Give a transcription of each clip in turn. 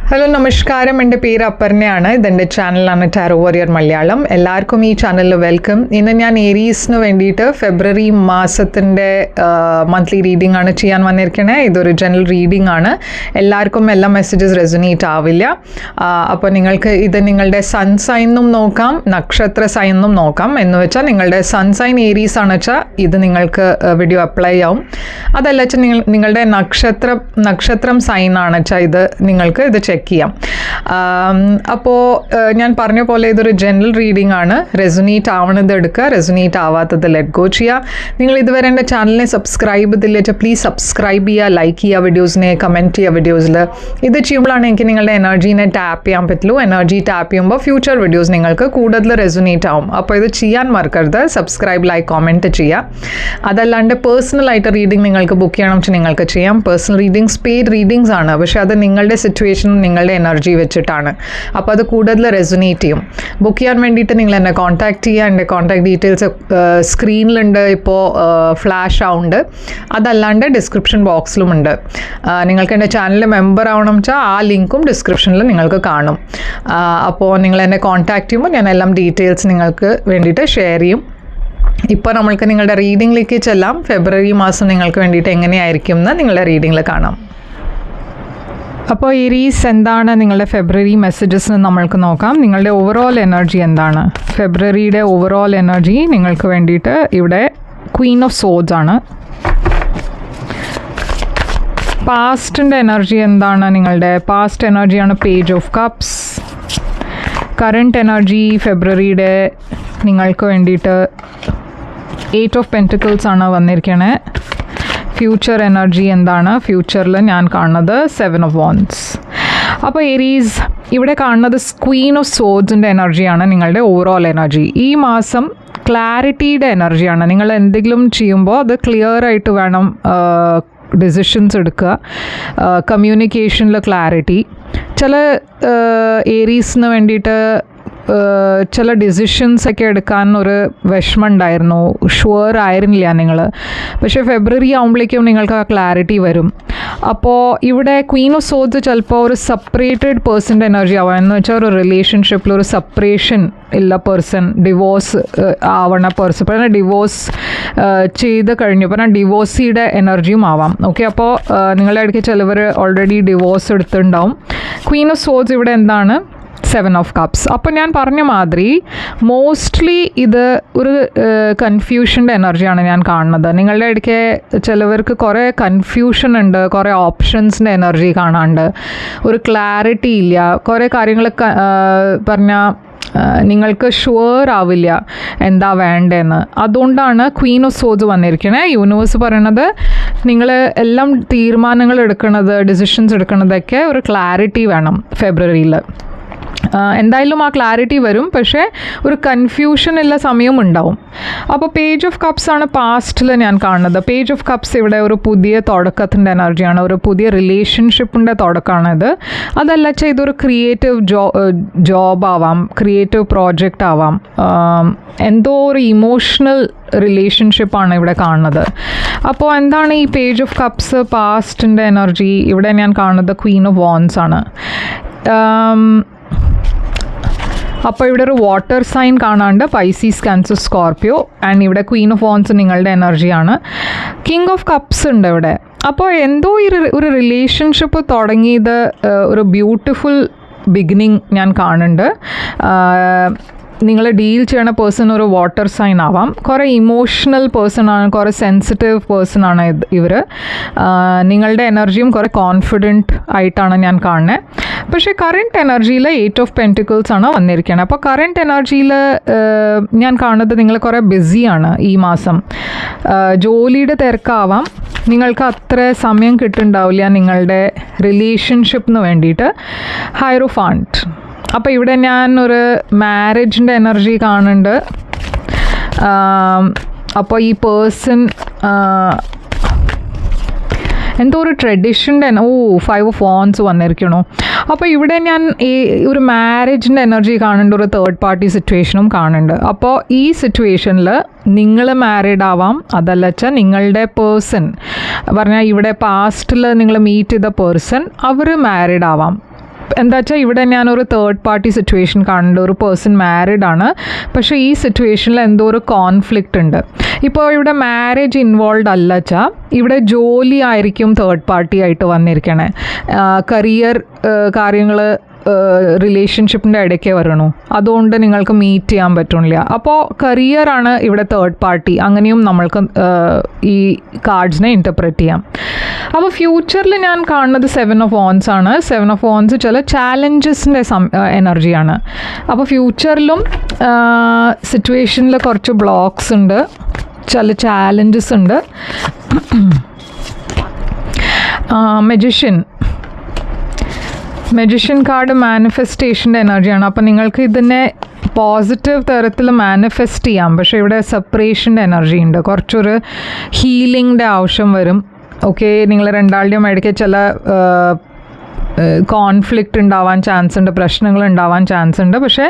Hello നമസ്കാരം, എൻ്റെ പേര് അപർണയാണ്. ഇതെൻ്റെ ചാനലാണ് ടാരോ വാരിയർ മലയാളം. എല്ലാവർക്കും ഈ ചാനലിൽ വെൽക്കം. ഇന്ന് ഞാൻ ഏരീസിന് വേണ്ടിയിട്ട് ഫെബ്രുവരി മാസത്തിൻ്റെ മന്ത്ലി റീഡിംഗ് ആണ് ചെയ്യാൻ വന്നിരിക്കുന്നത്. ഇതൊരു ജനറൽ റീഡിംഗ് ആണ്. എല്ലാവർക്കും എല്ലാ മെസ്സേജസ് റെസൊനേറ്റ് ആവില്ല. അപ്പോൾ നിങ്ങൾക്ക് ഇത് നിങ്ങളുടെ സൺ സൈനും നോക്കാം, നക്ഷത്ര സൈനും നോക്കാം. എന്ന് വെച്ചാൽ നിങ്ങളുടെ സൺ സൈൻ ഏരീസ് ആണ് വെച്ചാൽ ഇത് നിങ്ങൾക്ക് വീഡിയോ അപ്ലൈ ആവും. അതല്ല വെച്ചാൽ നിങ്ങളുടെ നക്ഷത്രം സൈൻ ആണ് വെച്ചാൽ ഇത് നിങ്ങൾക്ക് ഇത് ചെക്ക് ചെയ്യാം. അപ്പോൾ ഞാൻ പറഞ്ഞ പോലെ ഇതൊരു ജനറൽ റീഡിംഗ് ആണ്. റെസൊനേറ്റ് ആവണത് എടുക്കുക, റെസൊനേറ്റ് ആവാത്തത് ലെറ്റ് ഗോ ചെയ്യുക. നിങ്ങൾ ഇതുവരെ എൻ്റെ ചാനലിനെ സബ്സ്ക്രൈബ് ചെയ്തില്ല വെച്ചാൽ പ്ലീസ് സബ്സ്ക്രൈബ് ചെയ്യുക, ലൈക്ക് ചെയ്യുക വീഡിയോസിനെ, കമൻറ്റ് ചെയ്യുക വീഡിയോസിൽ. ഇത് ചെയ്യുമ്പോഴാണ് എനിക്ക് നിങ്ങളുടെ എനർജീനെ ടാപ്പ് ചെയ്യാൻ പറ്റുള്ളൂ. എനർജി ടാപ്പ് ചെയ്യുമ്പോൾ ഫ്യൂച്ചർ വീഡിയോസ് നിങ്ങൾക്ക് കൂടുതൽ റെസൊനേറ്റ് ആവും. അപ്പോൾ ഇത് ചെയ്യാൻ മറക്കരുത്. സബ്സ്ക്രൈബ്, ലൈക്ക്, കമൻറ്റ് ചെയ്യുക. അതല്ലാണ്ട് പേഴ്സണലായിട്ട് റീഡിംഗ് നിങ്ങൾക്ക് ബുക്ക് ചെയ്യണം വെച്ചാൽ നിങ്ങൾക്ക് ചെയ്യാം. പേഴ്സണൽ റീഡിങ്സ് പെയ്ഡ് റീഡിങ്സ് ആണ്, പക്ഷേ അത് നിങ്ങളുടെ സിറ്റുവേഷൻ, നിങ്ങളുടെ എനർജി വെച്ചിട്ടാണ്. അപ്പോൾ അത് കൂടുതൽ റെസൊനേറ്റ് ചെയ്യും. ബുക്ക് ചെയ്യാൻ വേണ്ടിയിട്ട് നിങ്ങൾ എന്നെ കോൺടാക്ട് ചെയ്യുക. എൻ്റെ കോൺടാക്ട് ഡീറ്റെയിൽസ് സ്ക്രീനിലുണ്ട്, ഇപ്പോൾ ഫ്ലാഷ് ആവുന്നുണ്ട്. അതല്ലാണ്ട് ഡിസ്ക്രിപ്ഷൻ ബോക്സിലുമുണ്ട്. നിങ്ങൾക്ക് എൻ്റെ ചാനലിൽ മെമ്പർ ആവണം വെച്ചാൽ ആ ലിങ്കും ഡിസ്ക്രിപ്ഷനിൽ നിങ്ങൾക്ക് കാണും. അപ്പോൾ നിങ്ങൾ എന്നെ കോൺടാക്ട് ചെയ്യുമ്പോൾ ഞാൻ എല്ലാം ഡീറ്റെയിൽസ് നിങ്ങൾക്ക് വേണ്ടിയിട്ട് ഷെയർ ചെയ്യും. ഇപ്പോൾ നമ്മൾക്ക് നിങ്ങളുടെ റീഡിങ്ങിലേക്ക് ചെല്ലാം. ഫെബ്രുവരി മാസം നിങ്ങൾക്ക് വേണ്ടിയിട്ട് എങ്ങനെയായിരിക്കും എന്ന് നിങ്ങളുടെ റീഡിങ്ങിൽ കാണാം. അപ്പോൾ ഏരീസ്, എന്താണ് നിങ്ങളുടെ ഫെബ്രുവരി മെസ്സേജസ് എന്ന് നമ്മൾക്ക് നോക്കാം. നിങ്ങളുടെ ഓവറോൾ എനർജി എന്താണ്? ഫെബ്രുവരിയുടെ ഓവറോൾ എനർജി നിങ്ങൾക്ക് വേണ്ടിയിട്ട് ഇവിടെ ക്വീൻ ഓഫ് സോഡ്സ് ആണ്. പാസ്റ്റിൻ്റെ എനർജി എന്താണ്? നിങ്ങളുടെ പാസ്റ്റ് എനർജിയാണ് page of cups. Current energy ഫെബ്രുവരിയുടെ നിങ്ങൾക്ക് വേണ്ടിയിട്ട് 8 ഓഫ് പെൻറ്റിക്കിൾസ് ആണ് വന്നിരിക്കണേ. ഫ്യൂച്ചർ എനർജി എന്താണ്? ഫ്യൂച്ചറിൽ ഞാൻ കാണുന്നത് 7 ഓഫ് വാൻഡ്സ്. അപ്പോൾ ഏരീസ്, ഇവിടെ കാണുന്നത് ക്വീൻ ഓഫ് സോഡ്സിൻ്റെ എനർജിയാണ് നിങ്ങളുടെ ഓവറോൾ എനർജി. ഈ മാസം ക്ലാരിറ്റിയുടെ എനർജിയാണ്. നിങ്ങൾ എന്തെങ്കിലും ചെയ്യുമ്പോൾ അത് ക്ലിയർ ആയിട്ട് വേണം ഡിസിഷൻസ് എടുക്കുക. കമ്മ്യൂണിക്കേഷനിൽ ക്ലാരിറ്റി. ചില ഏരീസിന് വേണ്ടിയിട്ട് ചില ഡിസിഷൻസൊക്കെ എടുക്കാൻ ഒരു വിഷമം ഉണ്ടായിരുന്നു, ഷുവർ ആയിരുന്നില്ല നിങ്ങൾ. പക്ഷേ ഫെബ്രുവരി ആകുമ്പോഴേക്കും നിങ്ങൾക്ക് ആ ക്ലാരിറ്റി വരും. അപ്പോൾ ഇവിടെ ക്വീൻ ഓഫ് സോഡ്സ് ചിലപ്പോൾ ഒരു സെപ്പറേറ്റഡ് പേഴ്സൻ്റെ എനർജി ആവാം. എന്ന് വെച്ചാൽ ഒരു റിലേഷൻഷിപ്പിൽ ഒരു സെപ്പറേഷൻ ഉള്ള പേഴ്സൺ, ഡിവോഴ്സ് ആവണ പേഴ്സൺ, പിന്നെ ഡിവോഴ്സ് ചെയ്ത് കഴിഞ്ഞു, പിന്നെ ഡിവോഴ്സിയുടെ എനർജിയും ആവാം. ഓക്കെ, അപ്പോൾ നിങ്ങളുടെ ഇടയ്ക്ക് ചിലവർ ഓൾറെഡി ഡിവോഴ്സ് എടുത്തിട്ടുണ്ടാവും. ക്വീൻ ഓഫ് സോഡ്സ് ഇവിടെ എന്താണ്? 7 ഓഫ് കപ്സ്. അപ്പോൾ ഞാൻ പറഞ്ഞ മാതിരി മോസ്റ്റ്ലി ഇത് ഒരു കൺഫ്യൂഷൻ്റെ എനർജിയാണ് ഞാൻ കാണുന്നത്. നിങ്ങളുടെ ഇടയ്ക്ക് ചിലവർക്ക് കുറേ കൺഫ്യൂഷൻ ഉണ്ട്, കുറേ ഓപ്ഷൻസിൻ്റെ എനർജി കാണാനുണ്ട്, ഒരു ക്ലാരിറ്റി ഇല്ല, കുറേ കാര്യങ്ങൾ പറഞ്ഞാൽ നിങ്ങൾക്ക് ഷുവർ ആവില്ല എന്താ വേണ്ടതെന്ന്. അതുകൊണ്ടാണ് ക്വീൻ ഓഫ് സോഡ്സ് വന്നിരിക്കുന്നത്. യൂണിവേഴ്സ് പറയണത് നിങ്ങൾ എല്ലാം തീരുമാനങ്ങൾ എടുക്കുന്നത്, ഡിസിഷൻസ് എടുക്കുന്നതൊക്കെ ഒരു ക്ലാരിറ്റി വേണം ഫെബ്രുവരിയിൽ. എന്തായാലും ആ ക്ലാരിറ്റി വരും, പക്ഷേ ഒരു കൺഫ്യൂഷൻ ഉള്ള സമയവും ഉണ്ടാവും. അപ്പോൾ പേജ് ഓഫ് കപ്സ് ആണ് പാസ്റ്റിൽ ഞാൻ കാണുന്നത്. പേജ് ഓഫ് കപ്സ് ഇവിടെ ഒരു പുതിയ തുടക്കത്തിൻ്റെ എനർജിയാണ്, ഒരു പുതിയ റിലേഷൻഷിപ്പിൻ്റെ തുടക്കമാണിത്. അതല്ല വെച്ചാൽ ഇതൊരു ക്രിയേറ്റീവ് ജോബ് ആവാം, ക്രിയേറ്റീവ് പ്രോജക്റ്റ് ആവാം, എന്തോ ഒരു ഇമോഷണൽ റിലേഷൻഷിപ്പാണ് ഇവിടെ കാണുന്നത്. അപ്പോൾ എന്താണ് ഈ പേജ് ഓഫ് കപ്സ് പാസ്റ്റിൻ്റെ എനർജി? ഇവിടെ ഞാൻ കാണുന്നത് ക്വീൻ ഓഫ് വാൻഡ്സ് ആണ്. അപ്പോൾ ഇവിടെ ഒരു വാട്ടർ സൈൻ കാണാണ്ട്, പൈസീസ്, ക്യാൻസർ, സ്കോർപ്പിയോ. ആൻഡ് ഇവിടെ ക്വീൻ ഓഫ് വാൻഡ്സ് നിങ്ങളുടെ എനർജിയാണ്. കിങ് ഓഫ് കപ്സ് ഉണ്ട് ഇവിടെ. അപ്പോൾ എന്തോ ഒരു റിലേഷൻഷിപ്പ് തുടങ്ങിയത് ഒരു ബ്യൂട്ടിഫുൾ ബിഗിനിങ് ഞാൻ കാണുന്നുണ്ട്. നിങ്ങൾ ഡീൽ ചെയ്യണ പേഴ്സൺ ഒരു വാട്ടർ സൈൻ ആവാം, കുറേ ഇമോഷണൽ പേഴ്സൺ ആണ്, കുറേ സെൻസിറ്റീവ് പേഴ്സൺ ആണ് ഇവർ. നിങ്ങളുടെ എനർജിയും കുറേ കോൺഫിഡൻറ്റ് ആയിട്ടാണ് ഞാൻ കാണുന്നത്. പക്ഷേ കറണ്ട് എനർജിയിൽ 8 ഓഫ് പെൻറ്റിക്കിൾസ് ആണ് വന്നിരിക്കുന്നത്. അപ്പോൾ കറണ്ട് എനർജിയിൽ ഞാൻ കാണുന്നത് നിങ്ങൾ കുറേ ബിസിയാണ് ഈ മാസം. ജോലിയുടെ തിരക്കാവാം, നിങ്ങൾക്ക് അത്ര സമയം കിട്ടുന്നുണ്ടാവില്ല നിങ്ങളുടെ റിലേഷൻഷിപ്പിന് വേണ്ടിയിട്ട്. ഹൈറോഫാന്റ്. അപ്പോൾ ഇവിടെ ഞാൻ ഒരു മാരേജിൻ്റെ എനർജി കാണുന്നുണ്ട്. അപ്പോൾ ഈ പേഴ്സൺ എന്തോ ഒരു ട്രഡീഷൻ്റെ 5 ഓഫ് വാൻഡ്സ് വന്നിരിക്കണു. അപ്പോൾ ഇവിടെ ഞാൻ ഈ ഒരു മാരേജിൻ്റെ എനർജി കാണുന്നുണ്ട്, ഒരു തേർഡ് പാർട്ടി സിറ്റുവേഷനും കാണുന്നുണ്ട്. അപ്പോൾ ഈ സിറ്റുവേഷനിൽ നിങ്ങൾ മാരീഡ് ആവാം, അതല്ല വെച്ചാൽ നിങ്ങളുടെ പേഴ്സൺ പറഞ്ഞാൽ ഇവിടെ പാസ്റ്റിൽ നിങ്ങൾ മീറ്റ് ചെയ്ത പേഴ്സൺ അവർ മാരീഡ് ആവാം. എന്താ വെച്ചാൽ ഇവിടെ ഞാനൊരു തേർഡ് പാർട്ടി സിറ്റുവേഷൻ കാണുന്നുണ്ട്. ഒരു പേഴ്സൺ മാരിഡ് ആണ്, പക്ഷേ ഈ സിറ്റുവേഷനിൽ എന്തോ ഒരു കോൺഫ്ലിക്റ്റ് ഉണ്ട്. ഇപ്പോൾ ഇവിടെ മാരേജ് ഇൻവോൾവ് അല്ല വെച്ചാൽ ഇവിടെ ജോലി ആയിരിക്കും തേർഡ് പാർട്ടി ആയിട്ട് വന്നിരിക്കണേ. കരിയർ കാര്യങ്ങൾ റിലേഷൻഷിപ്പിൻ്റെ ഇടയ്ക്ക് വരണു, അതുകൊണ്ട് നിങ്ങൾക്ക് മീറ്റ് ചെയ്യാൻ പറ്റുന്നില്ല. അപ്പോൾ കരിയറാണ് ഇവിടെ തേർഡ് പാർട്ടി, അങ്ങനെയും നമ്മൾക്ക് ഈ കാർഡ്സിനെ ഇൻ്റർപ്രറ്റ് ചെയ്യാം. അപ്പോൾ ഫ്യൂച്ചറിൽ ഞാൻ കാണുന്നത് 7 of Wands ആണ്. 7 of Wands ചില ചാലഞ്ചസിൻ്റെ എനർജിയാണ്. അപ്പോൾ ഫ്യൂച്ചറിലും സിറ്റുവേഷനിൽ കുറച്ച് ബ്ലോക്സ് ഉണ്ട്, ചില ചാലഞ്ചസ് ഉണ്ട്. മെജിഷ്യൻ കാർഡ് മാനിഫെസ്റ്റേഷൻ്റെ എനർജിയാണ്. അപ്പോൾ നിങ്ങൾക്ക് ഇതിനെ പോസിറ്റീവ് തരത്തിൽ മാനിഫെസ്റ്റ് ചെയ്യാം, പക്ഷേ ഇവിടെ സെപ്പറേഷൻ്റെ എനർജി ഉണ്ട്. കുറച്ചൊരു ഹീലിങ്ങിൻ്റെ ആവശ്യം വരും. ഓക്കെ, നിങ്ങൾ രണ്ടാളുടെയും ഇടയ്ക്ക് ചില കോൺഫ്ലിക്റ്റ് ഉണ്ടാവാൻ ചാൻസ് ഉണ്ട്, പ്രശ്നങ്ങൾ ഉണ്ടാവാൻ ചാൻസ് ഉണ്ട്. പക്ഷേ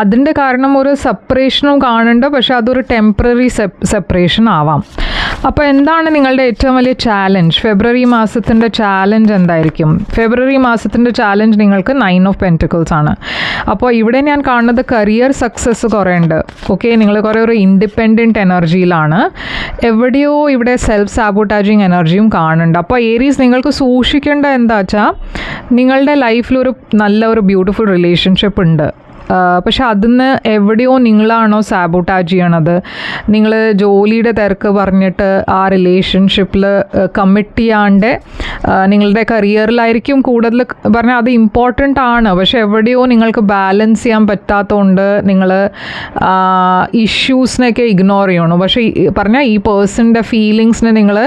അതിൻ്റെ കാരണം ഒരു സെപ്പറേഷനും കാണുന്നുണ്ട്, പക്ഷേ അതൊരു ടെമ്പററി സെപ്പറേഷൻ ആവാം. അപ്പോൾ എന്താണ് നിങ്ങളുടെ ഏറ്റവും വലിയ ചാലഞ്ച്? ഫെബ്രുവരി മാസത്തിൻ്റെ ചാലഞ്ച് എന്തായിരിക്കും? ഫെബ്രുവരി മാസത്തിൻ്റെ ചാലഞ്ച് നിങ്ങൾക്ക് 9 of Pentacles ആണ്. അപ്പോൾ ഇവിടെ ഞാൻ കാണുന്നത് കരിയർ സക്സസ് കുറേ ഉണ്ട്. ഓക്കെ, നിങ്ങൾ കുറേ ഒരു ഇൻഡിപെൻഡൻറ്റ് എനർജിയിലാണ്. എവിടെയോ ഇവിടെ സെൽഫ് സാബോട്ടാജിങ് എനർജിയും കാണുന്നുണ്ട്. അപ്പോൾ ഏരീസ് നിങ്ങൾക്ക് സൂക്ഷിക്കേണ്ട എന്താ വെച്ചാൽ നിങ്ങളുടെ ലൈഫിലൊരു നല്ല ഒരു ബ്യൂട്ടിഫുൾ റിലേഷൻഷിപ്പ് ഉണ്ട്, പക്ഷെ അതിന്ന് എവിടെയോ നിങ്ങളാണോ സാബോട്ടാജ് ചെയ്യണത്. നിങ്ങൾ ജോലിയുടെ തിരക്ക് പറഞ്ഞിട്ട് ആ റിലേഷൻഷിപ്പിൽ കമ്മിറ്റ് ചെയ്യാണ്ട് നിങ്ങളുടെ കരിയറിലായിരിക്കും കൂടുതൽ പറഞ്ഞാൽ അത് ഇമ്പോർട്ടൻ്റ് ആണ്, പക്ഷെ എവിടെയോ നിങ്ങൾക്ക് ബാലൻസ് ചെയ്യാൻ പറ്റാത്തതുകൊണ്ട് നിങ്ങൾ ഇഷ്യൂസിനെയൊക്കെ ഇഗ്നോർ ചെയ്യണം. പക്ഷേ പറഞ്ഞാൽ ഈ പേഴ്സണിൻ്റെ ഫീലിങ്സിനെ നിങ്ങൾ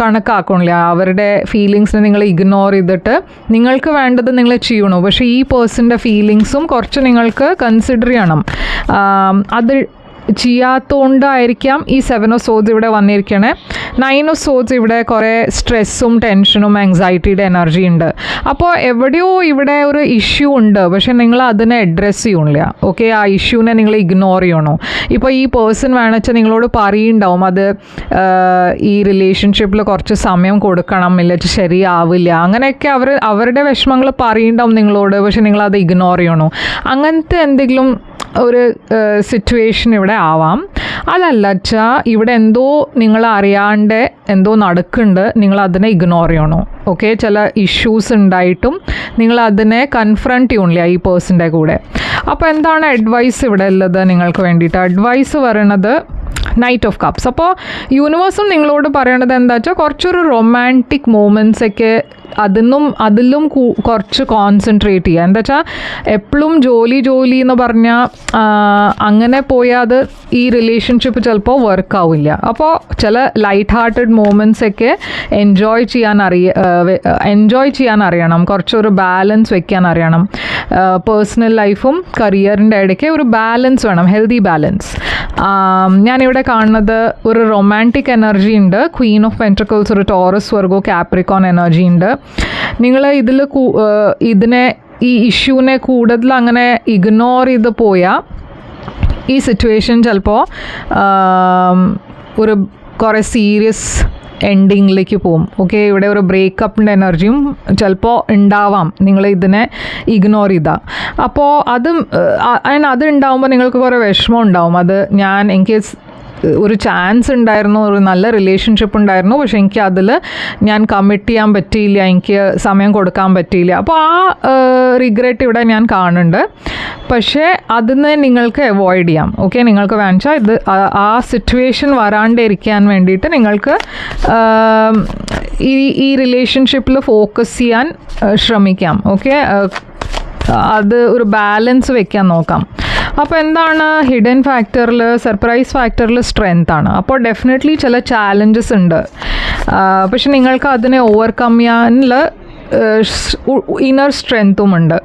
കണക്കാക്കണില്ല, അവരുടെ ഫീലിങ്സിനെ നിങ്ങൾ ഇഗ്നോർ ചെയ്തിട്ട് നിങ്ങൾക്ക് വേണ്ടത് നിങ്ങൾ ചെയ്യണു. പക്ഷേ ഈ പേഴ്സണിൻ്റെ ഫീലിങ്സും കുറച്ച് നിങ്ങൾക്ക് കൺസിഡർ ചെയ്യണം. അത് ചെയ്യാത്തതുകൊണ്ടായിരിക്കാം ഈ 7 of Swords ഇവിടെ വന്നിരിക്കണേ. 9 of Swords ഇവിടെ കുറേ സ്ട്രെസ്സും ടെൻഷനും ആങ്സൈറ്റിയുടെ എനർജി ഉണ്ട്. അപ്പോൾ എവിടെയോ ഇവിടെ ഒരു ഇഷ്യൂ ഉണ്ട്, പക്ഷെ നിങ്ങൾ അതിനെ അഡ്രസ്സ് ചെയ്യണില്ല. ഓക്കെ, ആ ഇഷ്യൂവിനെ നിങ്ങൾ ഇഗ്നോർ ചെയ്യണോ. ഇപ്പോൾ ഈ പേഴ്സൺ വേണമെച്ചാൽ നിങ്ങളോട് പറയുണ്ടാവും അത് ഈ റിലേഷൻഷിപ്പിൽ കുറച്ച് സമയം കൊടുക്കണം, ഇല്ലെങ്കിൽ ശരിയാവില്ല, അങ്ങനെയൊക്കെ അവരുടെ വിഷമങ്ങൾ പറയുണ്ടാവും നിങ്ങളോട്, പക്ഷെ നിങ്ങളത് ഇഗ്നോർ ചെയ്യണോ. അങ്ങനത്തെ എന്തെങ്കിലും ഒരു സിറ്റുവേഷൻ ഇവിടെ ആവാം. അതല്ല വെച്ചാൽ ഇവിടെ എന്തോ നിങ്ങൾ അറിയാണ്ട് എന്തോ നടക്കുന്നുണ്ട്, നിങ്ങൾ അതിനെ ഇഗ്നോർ ചെയ്യണോ. ഓക്കെ, ചില ഇഷ്യൂസ് ഉണ്ടായിട്ടും നിങ്ങൾ അതിനെ കൺഫ്രണ്ട് ചെയ്യണില്ല ഈ പേഴ്സൻ്റെ കൂടെ. അപ്പോൾ എന്താണ് അഡ്വൈസ് ഇവിടെ ഉള്ളത് നിങ്ങൾക്ക് വേണ്ടിയിട്ട്? അഡ്വൈസ് പറയണത് Knight of Cups. അപ്പോൾ യൂണിവേഴ്സും നിങ്ങളോട് പറയണത് എന്താ വെച്ചാൽ കുറച്ചൊരു റൊമാൻറ്റിക് മൂമെൻറ്റ്സ് ഒക്കെ അതിലും കുറച്ച് കോൺസെൻട്രേറ്റ് ചെയ്യുക. എന്താ വെച്ചാൽ എപ്പോഴും ജോലി എന്ന് പറഞ്ഞാൽ അങ്ങനെ പോയാൽ അത് ഈ റിലേഷൻഷിപ്പ് ചിലപ്പോൾ വർക്ക് ആവില്ല. അപ്പോൾ ചില ലൈറ്റ് ഹാർട്ടഡ് മൂമെൻറ്റ്സ് ഒക്കെ എൻജോയ് ചെയ്യാൻ അറിയണം, കുറച്ചൊരു ബാലൻസ് വെക്കാൻ അറിയണം. പേഴ്സണൽ ലൈഫും കരിയറിൻ്റെ ഇടയ്ക്ക് ഒരു ബാലൻസ് വേണം, ഹെൽത്തി ബാലൻസ്. ഞാനിവിടെ കാണുന്നത് ഒരു റൊമാൻറ്റിക് എനർജി ഉണ്ട്. ക്വീൻ ഓഫ് പെൻറ്റക്കിൾസ്, ഒരു ടോറസ്, വെർഗോ, കാപ്രിക്കോൺ എനർജി ഉണ്ട്. നിങ്ങൾ ഈ ഇഷ്യൂവിനെ കൂടുതൽ അങ്ങനെ ഇഗ്നോർ ചെയ്ത് പോയാൽ ഈ സിറ്റുവേഷൻ ചിലപ്പോൾ ഒരു കുറേ സീരിയസ് എൻഡിങ്ങിലേക്ക് പോകും. ഓക്കെ, ഇവിടെ ഒരു ബ്രേക്കപ്പിൻ്റെ എനർജിയും ചിലപ്പോൾ ഉണ്ടാവാം നിങ്ങൾ ഇതിനെ ഇഗ്നോർ ചെയ്താൽ. അപ്പോൾ അത് ഉണ്ടാവുമ്പോൾ നിങ്ങൾക്ക് കുറേ വിഷമം ഉണ്ടാവും. എനിക്ക് ഒരു ചാൻസ് ഉണ്ടായിരുന്നു, ഒരു നല്ല റിലേഷൻഷിപ്പ് ഉണ്ടായിരുന്നു, പക്ഷെ എനിക്ക് അതിൽ ഞാൻ കമ്മിറ്റ് ചെയ്യാൻ പറ്റിയില്ല, എനിക്ക് സമയം കൊടുക്കാൻ പറ്റിയില്ല. അപ്പോൾ ആ റിഗ്രറ്റ് ഇവിടെ ഞാൻ കാണുന്നുണ്ട്. പക്ഷേ അതിന് നിങ്ങൾക്ക് അവോയ്ഡ് ചെയ്യാം. ഓക്കെ, നിങ്ങൾക്ക് വേണമെച്ചാൽ ആ സിറ്റുവേഷൻ വരാണ്ടിരിക്കാൻ വേണ്ടിയിട്ട് നിങ്ങൾക്ക് ഈ റിലേഷൻഷിപ്പിൽ ഫോക്കസ് ചെയ്യാൻ ശ്രമിക്കാം. ഓക്കെ, അത് ഒരു ബാലൻസ് വെക്കാൻ നോക്കാം. അപ്പോൾ എന്താണ് ഹിഡൻ ഫാക്ടറിൽ, സർപ്രൈസ് ഫാക്ടറിൽ സ്ട്രെങ്ത് ആണ്. അപ്പോൾ ഡെഫിനറ്റ്ലി ചില ചാലഞ്ചസ് ഉണ്ട്, പക്ഷെ നിങ്ങൾക്ക് അതിനെ ഓവർകം ചെയ്യാനുള്ള ഇന്നർ സ്ട്രെങ്ത്തും ഉണ്ട്.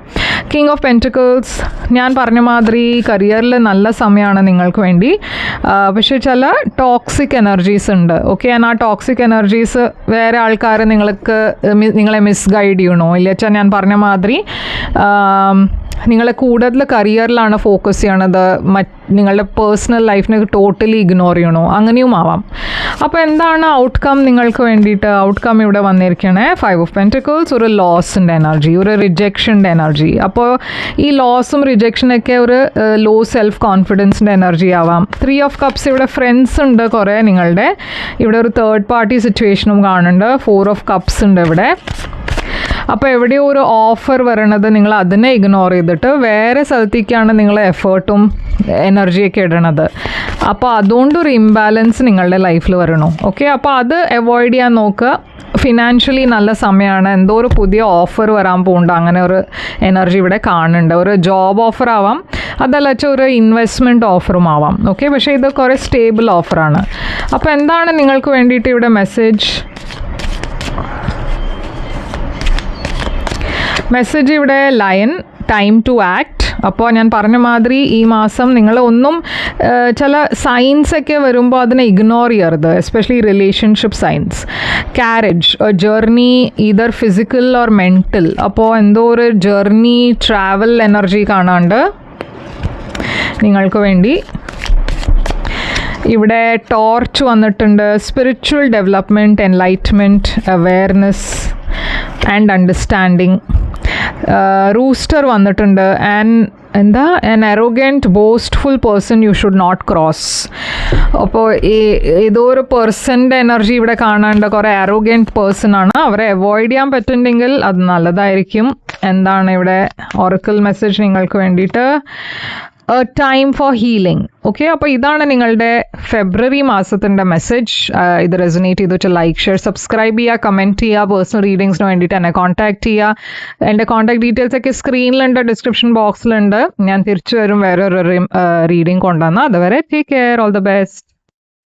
കിങ് ഓഫ് പെൻറ്റക്കിൾസ്, ഞാൻ പറഞ്ഞ മാതിരി കരിയറിൽ നല്ല സമയമാണ് നിങ്ങൾക്ക് വേണ്ടി, പക്ഷേ ചില ടോക്സിക് എനർജീസ് ഉണ്ട്. ഓക്കെ, ആ ടോക്സിക് എനർജീസ് വേറെ ആൾക്കാർ നിങ്ങളെ മിസ്ഗൈഡ് ചെയ്യണോ, ഇല്ല വെച്ചാൽ ഞാൻ പറഞ്ഞ മാതിരി നിങ്ങളെ കൂടുതൽ കരിയറിലാണ് ഫോക്കസ് ചെയ്യണത്, നിങ്ങളുടെ പേഴ്സണൽ ലൈഫിനെ ടോട്ടലി ഇഗ്നോർ ചെയ്യണോ, അങ്ങനെയും ആവാം. അപ്പോൾ എന്താണ് ഔട്ട്കം നിങ്ങൾക്ക് വേണ്ടിയിട്ട്? ഔട്ട്കം ഇവിടെ വന്നിരിക്കണേ 5 ഓഫ് പെൻറ്റക്കിൾസ്, ഒരു ലോസിൻ്റെ എനർജി, ഒരു റിജക്ഷൻ്റെ എനർജി. അപ്പോൾ ഈ ലോസും റിജക്ഷനൊക്കെ ഒരു ലോ സെൽഫ് കോൺഫിഡൻസിൻ്റെ എനർജി ആവാം. 3 ഓഫ് കപ്സ്, ഇവിടെ ഫ്രണ്ട്സ് ഉണ്ട് കുറേ നിങ്ങളുടെ, ഇവിടെ ഒരു തേർഡ് പാർട്ടി സിറ്റുവേഷനും കാണുന്നുണ്ട്. 4 ഓഫ് കപ്സ് ഉണ്ട് ഇവിടെ. അപ്പോൾ എവിടെയോ ഒരു ഓഫർ വരണത് നിങ്ങൾ അതിനെ ഇഗ്നോർ ചെയ്തിട്ട് വേറെ സ്ഥലത്തേക്കാണ് നിങ്ങൾ എഫേർട്ടും എനർജിയൊക്കെ ഇടണത്. അപ്പോൾ അതുകൊണ്ടൊരു ഇംബാലൻസ് നിങ്ങളുടെ ലൈഫിൽ വരണു. ഓക്കെ, അപ്പോൾ അത് അവോയ്ഡ് ചെയ്യാൻ നോക്കുക. ഫിനാൻഷ്യലി നല്ല സമയമാണ്, എന്തോ ഒരു പുതിയ ഓഫർ വരാൻ പോകുന്നുണ്ട്, അങ്ങനെ ഒരു എനർജി ഇവിടെ കാണുന്നുണ്ട്. ഒരു ജോബ് ഓഫർ ആവാം, അതല്ല വെച്ചാൽ ഒരു ഇൻവെസ്റ്റ്മെൻറ്റ് ഓഫറും ആവാം. ഓക്കെ, പക്ഷേ ഇത് കുറേ സ്റ്റേബിൾ ഓഫറാണ്. അപ്പോൾ എന്താണ് നിങ്ങൾക്ക് വേണ്ടിയിട്ട് ഇവിടെ മെസ്സേജ് ഇവിടെ? Lion, time to act. അപ്പോൾ ഞാൻ പറഞ്ഞ മാതിരി ഈ മാസം നിങ്ങൾ ഒന്നും ചില സൈൻസ് ഒക്കെ വരുമ്പോൾ അതിനെ ഇഗ്നോർ ചെയ്യരുത്, especially relationship signs. Courage, journey, either physical or mental. അപ്പോൾ എന്തോ ഒരു ജേർണി, ട്രാവൽ എനർജി കാണാണ്ട് നിങ്ങൾക്ക് വേണ്ടി. ഇവിടെ ടോർച്ച് വന്നിട്ടുണ്ട്, spiritual development, enlightenment, awareness and understanding. Rooster വന്നിട്ടുണ്ട്, and an arrogant boastful person you should not cross. അപ്പോൾ ഏതോ ഒരു പേഴ്സൻ്റെ എനർജി ഇവിടെ കാണാണ്ട്, കുറേ arrogant പേഴ്സൺ ആണ്, അവരെ അവോയ്ഡ് ചെയ്യാൻ പറ്റുന്നുണ്ടെങ്കിൽ അത് നല്ലതായിരിക്കും. എന്താണ് ഇവിടെ ഒറക്കിൾ മെസ്സേജ് നിങ്ങൾക്ക് വേണ്ടിയിട്ട്? Time for healing. ഓക്കെ, അപ്പോൾ ഇതാണ് നിങ്ങളുടെ ഫെബ്രുവരി മാസത്തിൻ്റെ മെസ്സേജ്. ഇത് റെസൊനേറ്റ് ചെയ്തിട്ട് ലൈക്ക്, ഷെയർ, സബ്സ്ക്രൈബ് ചെയ്യുക, കമൻറ്റ് ചെയ്യുക. പേഴ്സണൽ റീഡിങ്സിന് വേണ്ടിയിട്ട് എന്നെ കോൺടാക്ട് ചെയ്യുക. എൻ്റെ കോൺടാക്ട് ഡീറ്റെയിൽസ് ഒക്കെ സ്ക്രീനിലുണ്ട്, ഡിസ്ക്രിപ്ഷൻ ബോക്സിലുണ്ട്. ഞാൻ തിരിച്ചു വരും വേറൊരു റീഡിങ് കൊണ്ടുവന്നാൽ. അതുവരെ take care, all the best.